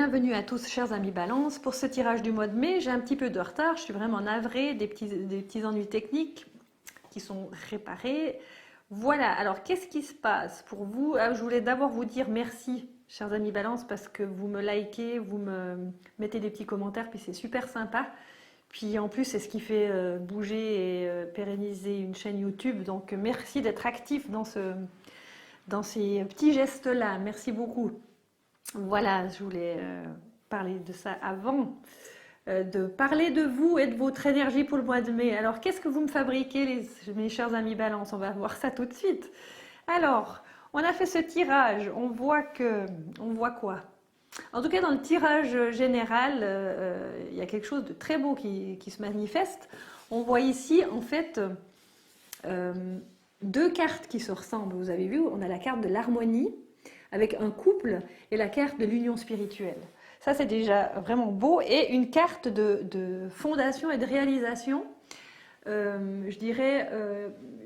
bienvenue à tous chers amis Balance. Pour ce tirage du mois de mai, j'ai un petit peu de retard, je suis vraiment navrée, des petits ennuis techniques qui sont réparés. Voilà, alors qu'est-ce qui se passe pour vous? Je voulais d'abord vous dire merci chers amis Balance parce que vous me likez, vous me mettez des petits commentaires, puis c'est super sympa. Puis en plus c'est ce qui fait bouger et pérenniser une chaîne YouTube, donc merci d'être actif dans ces petits gestes-là, merci beaucoup. Voilà, je voulais parler de ça avant de parler de vous et de votre énergie pour le mois de mai. Alors, qu'est-ce que vous me fabriquez, mes chers amis Balance? On va voir ça tout de suite. Alors, on a fait ce tirage. On voit quoi? En tout cas, dans le tirage général, il y a quelque chose de très beau qui se manifeste. On voit ici, en fait, deux cartes qui se ressemblent. Vous avez vu, on a la carte de l'harmonie avec un couple et la carte de l'union spirituelle. Ça, c'est déjà vraiment beau. Et une carte de fondation et de réalisation. Je dirais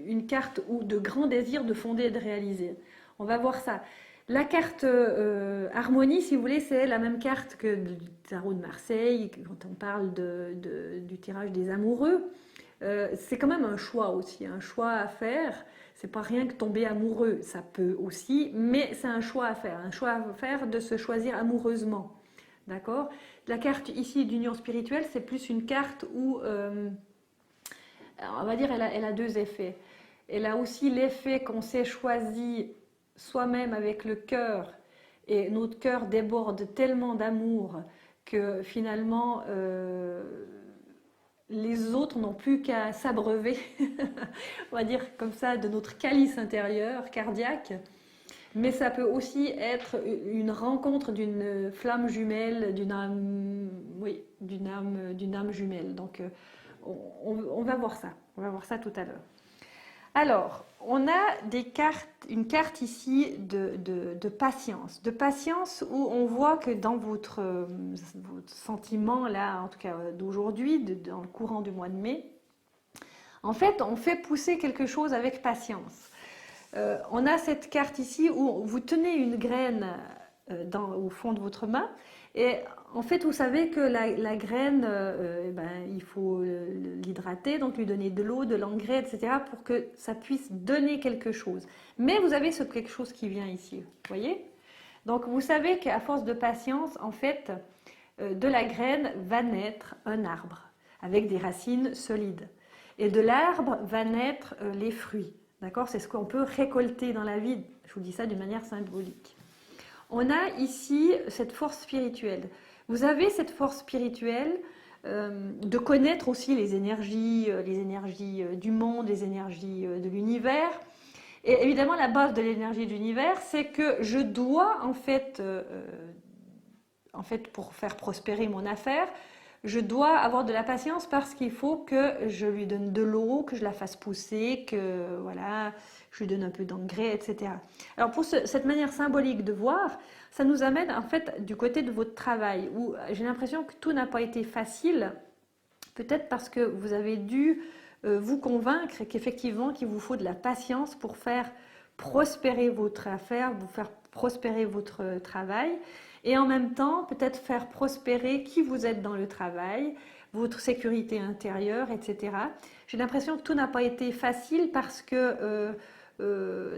une carte de grand désir de fonder et de réaliser. On va voir ça. La carte harmonie, si vous voulez, c'est la même carte que du tarot de Marseille, quand on parle du tirage des amoureux. C'est quand même un choix aussi, un choix à faire. C'est pas rien que tomber amoureux, ça peut aussi, mais c'est un choix à faire de se choisir amoureusement. D'accord? La carte ici d'union spirituelle, c'est plus une carte où, on va dire, elle a deux effets. Elle a aussi l'effet qu'on s'est choisi soi-même avec le cœur, et notre cœur déborde tellement d'amour que finalement, les autres n'ont plus qu'à s'abreuver, on va dire comme ça, de notre calice intérieur, cardiaque. Mais ça peut aussi être une rencontre d'une flamme jumelle, d'une âme, oui, d'une âme jumelle. Donc, on va voir ça. On va voir ça tout à l'heure. Alors, on a une carte ici de patience où on voit que dans votre sentiment là, en tout cas d'aujourd'hui, dans le courant du mois de mai, en fait, on fait pousser quelque chose avec patience. On a cette carte ici où vous tenez une graine au fond de votre main et en fait vous savez que la graine, il faut l'hydrater, donc lui donner de l'eau, de l'engrais, etc. pour que ça puisse donner quelque chose. Mais vous avez ce quelque chose qui vient ici, vous voyez? Donc vous savez qu'à force de patience, en fait, de la graine va naître un arbre avec des racines solides. Et de l'arbre va naître les fruits. D'accord? C'est ce qu'on peut récolter dans la vie. Je vous dis ça d'une manière symbolique. On a ici cette force spirituelle. Vous avez cette force spirituelle de connaître aussi les énergies du monde, les énergies de l'univers. Et évidemment, la base de l'énergie de l'univers, c'est que je dois, en fait, pour faire prospérer mon affaire, je dois avoir de la patience parce qu'il faut que je lui donne de l'eau, que je la fasse pousser, que voilà, je lui donne un peu d'engrais, etc. Alors pour cette manière symbolique de voir, ça nous amène en fait du côté de votre travail où j'ai l'impression que tout n'a pas été facile, peut-être parce que vous avez dû vous convaincre qu'effectivement qu'il vous faut de la patience pour faire prospérer votre affaire, vous faire prospérer votre travail. Et en même temps, peut-être faire prospérer qui vous êtes dans le travail, votre sécurité intérieure, etc. J'ai l'impression que tout n'a pas été facile parce que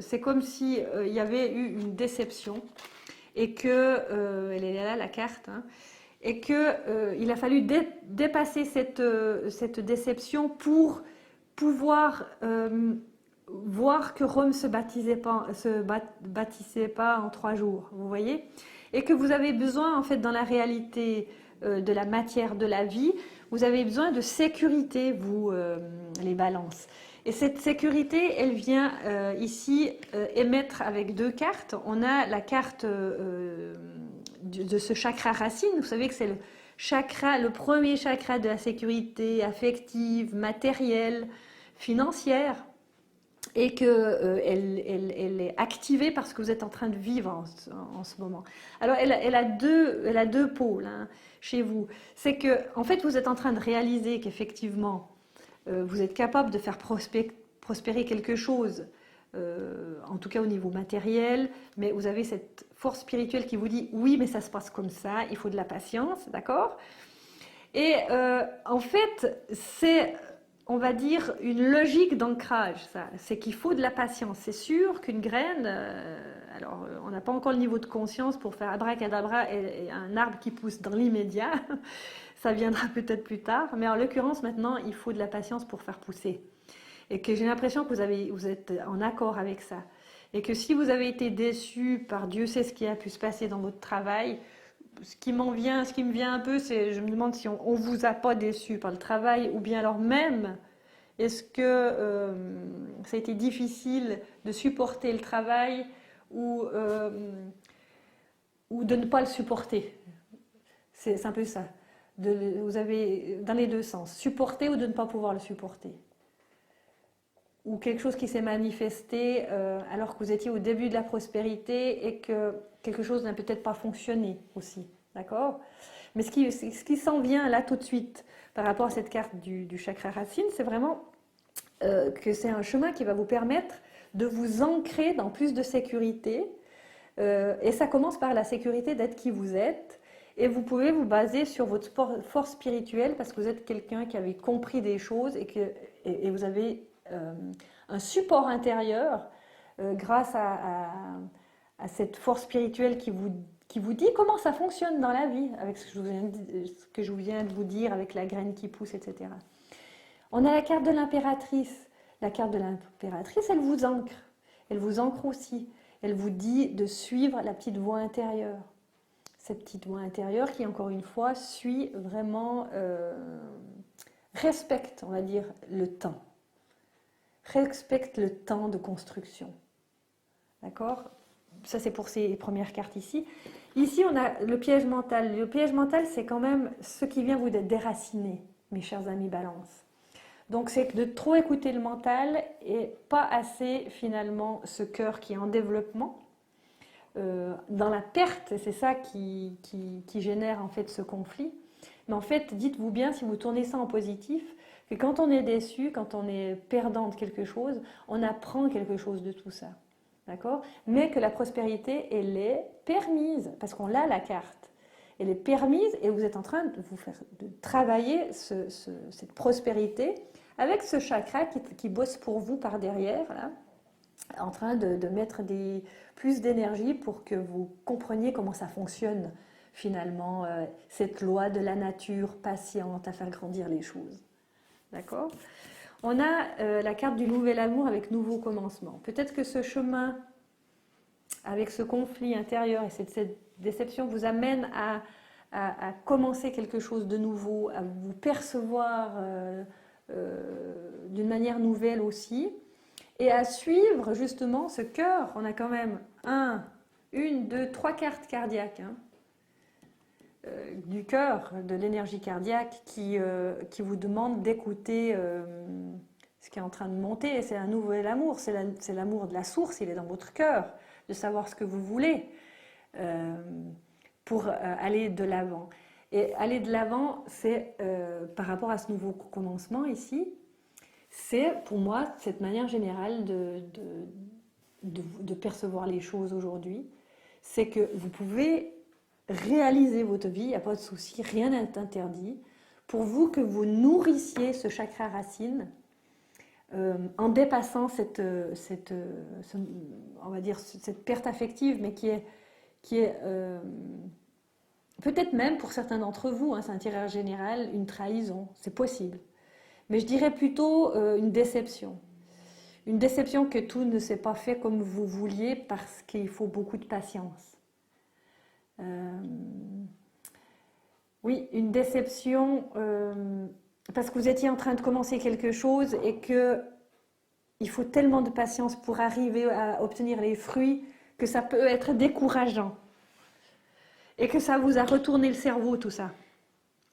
c'est comme si il y avait eu une déception et que, elle est là la carte, hein, et que il a fallu dépasser cette déception pour pouvoir voir que Rome se bâtissait pas en 3 jours, vous voyez? Et que vous avez besoin, en fait, dans la réalité de la matière de la vie, vous avez besoin de sécurité, vous, les balances. Et cette sécurité, elle vient ici émettre avec deux cartes. On a la carte de ce chakra racine. Vous savez que c'est le premier chakra de la sécurité affective, matérielle, financière. Et qu'elle elle est activée parce que vous êtes en train de vivre en ce moment. Alors, elle a deux pôles hein, chez vous. C'est que, en fait, vous êtes en train de réaliser qu'effectivement, vous êtes capable de faire prospérer quelque chose en tout cas au niveau matériel, mais vous avez cette force spirituelle qui vous dit oui, mais ça se passe comme ça, il faut de la patience, d'accord? Et en fait, c'est, on va dire, une logique d'ancrage, ça. C'est qu'il faut de la patience. C'est sûr qu'une graine, alors on n'a pas encore le niveau de conscience pour faire abracadabra et un arbre qui pousse dans l'immédiat. Ça viendra peut-être plus tard, mais en l'occurrence, maintenant, il faut de la patience pour faire pousser. Et que j'ai l'impression que vous êtes en accord avec ça. Et que si vous avez été déçu par Dieu sait ce qui a pu se passer dans votre travail, ce qui me vient un peu, c'est, je me demande si on vous a pas déçu par le travail, ou bien alors même, est-ce que ça a été difficile de supporter le travail ou de ne pas le supporter? C'est un peu ça. Vous avez dans les deux sens, supporter ou de ne pas pouvoir le supporter. Ou quelque chose qui s'est manifesté alors que vous étiez au début de la prospérité et que quelque chose n'a peut-être pas fonctionné aussi. D'accord? Mais ce qui s'en vient là tout de suite par rapport à cette carte du chakra racine, c'est vraiment que c'est un chemin qui va vous permettre de vous ancrer dans plus de sécurité. Et ça commence par la sécurité d'être qui vous êtes. Et vous pouvez vous baser sur votre force spirituelle parce que vous êtes quelqu'un qui avait compris des choses et vous avez un support intérieur grâce à cette force spirituelle qui vous dit comment ça fonctionne dans la vie, avec ce que je viens de vous dire, avec la graine qui pousse, etc. On a la carte de l'impératrice. La carte de l'impératrice, elle vous ancre. Elle vous ancre aussi. Elle vous dit de suivre la petite voix intérieure. Cette petite voix intérieure qui, encore une fois, suit vraiment, respecte, on va dire, le temps. Respecte le temps de construction. D'accord? Ça, c'est pour ces premières cartes ici. Ici, on a le piège mental. Le piège mental, c'est quand même ce qui vient vous déraciner, mes chers amis Balance. Donc, c'est de trop écouter le mental et pas assez, finalement, ce cœur qui est en développement. Dans la perte, c'est ça qui génère, en fait, ce conflit. Mais en fait, dites-vous bien, si vous tournez ça en positif, que quand on est déçu, quand on est perdant de quelque chose, on apprend quelque chose de tout ça. D'accord? Mais que la prospérité, elle est permise, parce qu'on l'a la carte. Elle est permise et vous êtes en train de travailler cette prospérité avec ce chakra qui bosse pour vous par derrière, là, en train de mettre plus d'énergie pour que vous compreniez comment ça fonctionne finalement, cette loi de la nature patiente à faire grandir les choses. D'accord? On a la carte du nouvel amour avec nouveau commencement. Peut-être que ce chemin avec ce conflit intérieur et cette déception vous amène à commencer quelque chose de nouveau, à vous percevoir d'une manière nouvelle aussi, et à suivre justement ce cœur. On a quand même une, deux, trois cartes cardiaques, hein, du cœur, de l'énergie cardiaque qui vous demande d'écouter ce qui est en train de monter. C'est un nouvel amour, c'est l'amour de la source, il est dans votre cœur, de savoir ce que vous voulez pour aller de l'avant. Et aller de l'avant, c'est par rapport à ce nouveau commencement ici, c'est pour moi cette manière générale de percevoir les choses aujourd'hui, c'est que vous pouvez réaliser votre vie, il n'y a pas de souci, rien n'est interdit, pour vous que vous nourrissiez ce chakra racine en dépassant on va dire, cette perte affective, mais qui est peut-être même pour certains d'entre vous, hein, c'est un tirage général, une trahison, c'est possible. Mais je dirais plutôt une déception. Une déception que tout ne s'est pas fait comme vous vouliez parce qu'il faut beaucoup de patience. Oui, une déception parce que vous étiez en train de commencer quelque chose et que il faut tellement de patience pour arriver à obtenir les fruits que ça peut être décourageant. Et que ça vous a retourné le cerveau, tout ça.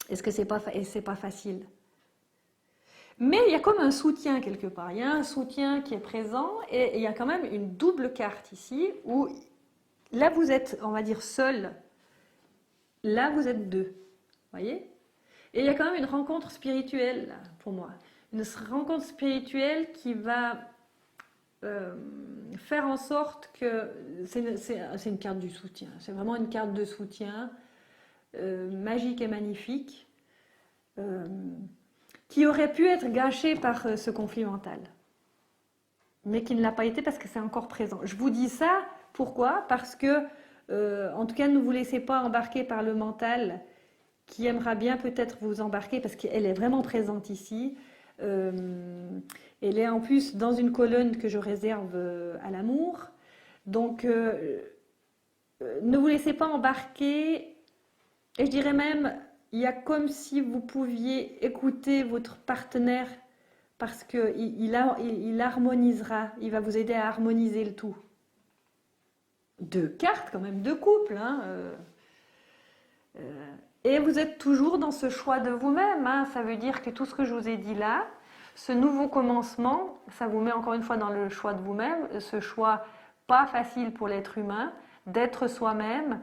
Est-ce que c'est pas facile? Mais il y a comme un soutien quelque part. Il y a un soutien qui est présent et il y a quand même une double carte ici où là vous êtes, on va dire, seul. Là vous êtes deux. Voyez? Et il y a quand même une rencontre spirituelle là, pour moi. Une rencontre spirituelle qui va euh, faire en sorte que c'est une carte du soutien. C'est vraiment une carte de soutien magique et magnifique euh, qui aurait pu être gâchée par ce conflit mental, mais qui ne l'a pas été parce que c'est encore présent. Je vous dis ça, pourquoi? Parce que, en tout cas, ne vous laissez pas embarquer par le mental qui aimera bien peut-être vous embarquer parce qu'elle est vraiment présente ici. Elle est en plus dans une colonne que je réserve à l'amour. Donc, ne vous laissez pas embarquer. Et je dirais même, il y a comme si vous pouviez écouter votre partenaire parce qu'il harmonisera, il va vous aider à harmoniser le tout. Deux cartes quand même, deux couples. Hein, et vous êtes toujours dans ce choix de vous-même. Hein, ça veut dire que tout ce que je vous ai dit là, ce nouveau commencement, ça vous met encore une fois dans le choix de vous-même, ce choix pas facile pour l'être humain, d'être soi-même,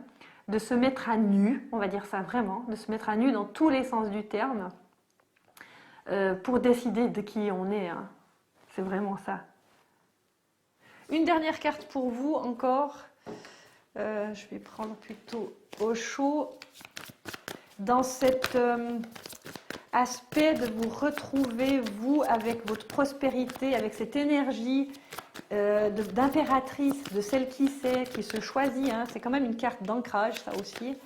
de se mettre à nu, on va dire ça vraiment, de se mettre à nu dans tous les sens du terme, pour décider de qui on est. Hein. C'est vraiment ça. Une dernière carte pour vous encore. Je vais prendre plutôt au chaud. Dans cet aspect de vous retrouver, vous, avec votre prospérité, avec cette énergie d'impératrice, de celle qui sait, qui se choisit. Hein. C'est quand même une carte d'ancrage, ça aussi.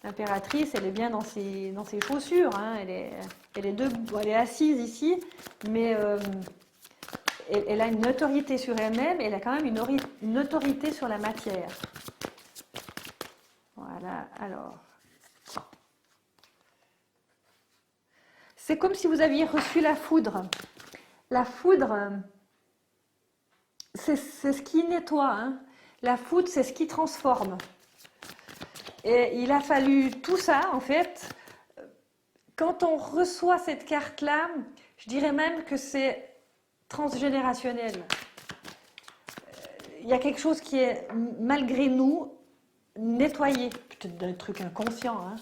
L'impératrice, elle est bien dans ses chaussures. Hein. Elle est debout, elle est assise ici, mais elle a une autorité sur elle-même, et elle a quand même une autorité sur la matière. Voilà, alors. C'est comme si vous aviez reçu la foudre. La foudre, c'est ce qui nettoie. Hein. La foudre, c'est ce qui transforme. Et il a fallu tout ça, en fait. Quand on reçoit cette carte-là, je dirais même que c'est transgénérationnel. Il y a quelque chose qui est, malgré nous, nettoyé. Peut-être un truc inconscient. Hein.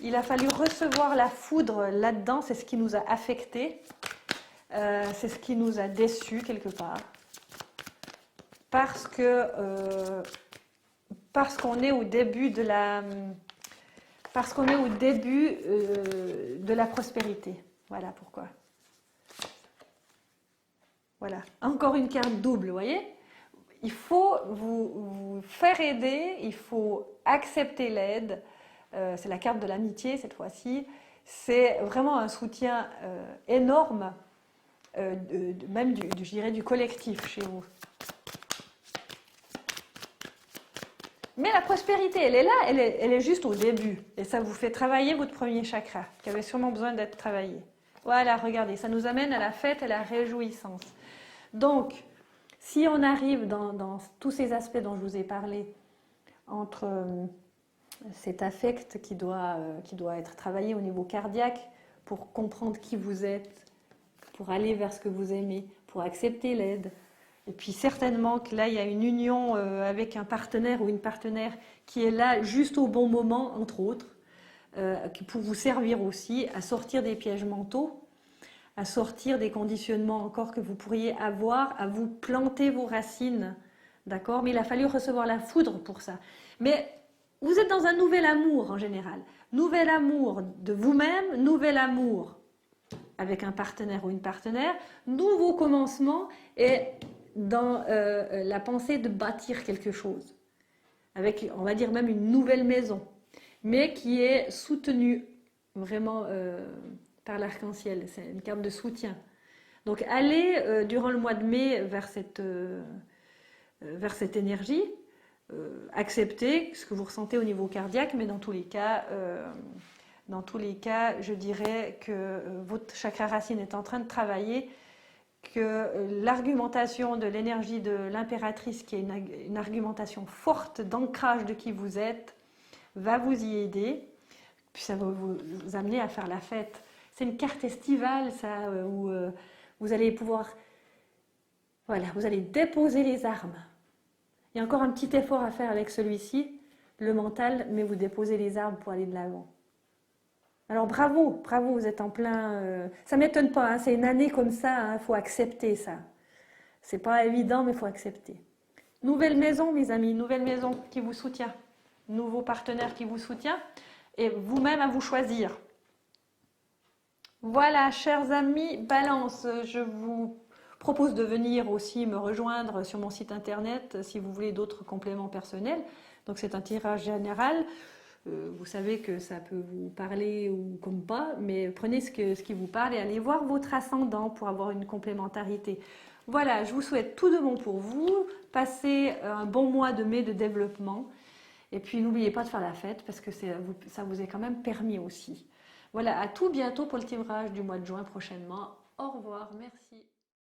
Il a fallu recevoir la foudre là-dedans, c'est ce qui nous a affectés, c'est ce qui nous a déçus quelque part. Parce qu'on est au début de la prospérité. Voilà pourquoi. Voilà. Encore une carte double, vous voyez? Il faut vous faire aider, il faut accepter l'aide. C'est la carte de l'amitié cette fois-ci. C'est vraiment un soutien énorme, même je dirais du collectif chez vous. Mais la prospérité, elle est là, elle est juste au début. Et ça vous fait travailler votre premier chakra, qui avait sûrement besoin d'être travaillé. Voilà, regardez, ça nous amène à la fête et à la réjouissance. Donc, si on arrive dans tous ces aspects dont je vous ai parlé, entre cet affect qui doit être travaillé au niveau cardiaque pour comprendre qui vous êtes, pour aller vers ce que vous aimez, pour accepter l'aide. Et puis certainement que là, il y a une union avec un partenaire ou une partenaire qui est là juste au bon moment, entre autres, pour vous servir aussi à sortir des pièges mentaux, à sortir des conditionnements encore que vous pourriez avoir, à vous planter vos racines. D'accord? Mais il a fallu recevoir la foudre pour ça. Mais vous êtes dans un nouvel amour en général. Nouvel amour de vous-même, nouvel amour avec un partenaire ou une partenaire, nouveau commencement et dans la pensée de bâtir quelque chose. Avec, on va dire même une nouvelle maison, mais qui est soutenue vraiment par l'arc-en-ciel. C'est une carte de soutien. Donc allez durant le mois de mai vers cette énergie. Acceptez ce que vous ressentez au niveau cardiaque, mais dans tous les cas, je dirais que votre chakra racine est en train de travailler, que l'argumentation de l'énergie de l'impératrice, qui est une argumentation forte d'ancrage de qui vous êtes, va vous y aider, puis ça va vous amener à faire la fête. C'est une carte estivale, ça, où vous allez pouvoir, voilà, vous allez déposer les armes. Il y a encore un petit effort à faire avec celui-ci, le mental, mais vous déposez les armes pour aller de l'avant. Alors bravo, vous êtes en plein... ça ne m'étonne pas, hein, c'est une année comme ça, il faut accepter ça. C'est pas évident, mais il faut accepter. Nouvelle maison, mes amis, nouvelle maison qui vous soutient. Nouveau partenaire qui vous soutient. Et vous-même à vous choisir. Voilà, chers amis, Balance, je vous propose de venir aussi me rejoindre sur mon site internet si vous voulez d'autres compléments personnels. Donc c'est un tirage général. Vous savez que ça peut vous parler ou comme pas, mais prenez ce qui vous parle et allez voir votre ascendant pour avoir une complémentarité. Voilà, je vous souhaite tout de bon pour vous. Passez un bon mois de mai de développement. Et puis n'oubliez pas de faire la fête parce que ça vous est quand même permis aussi. Voilà, à tout bientôt pour le tirage du mois de juin prochainement. Au revoir, merci.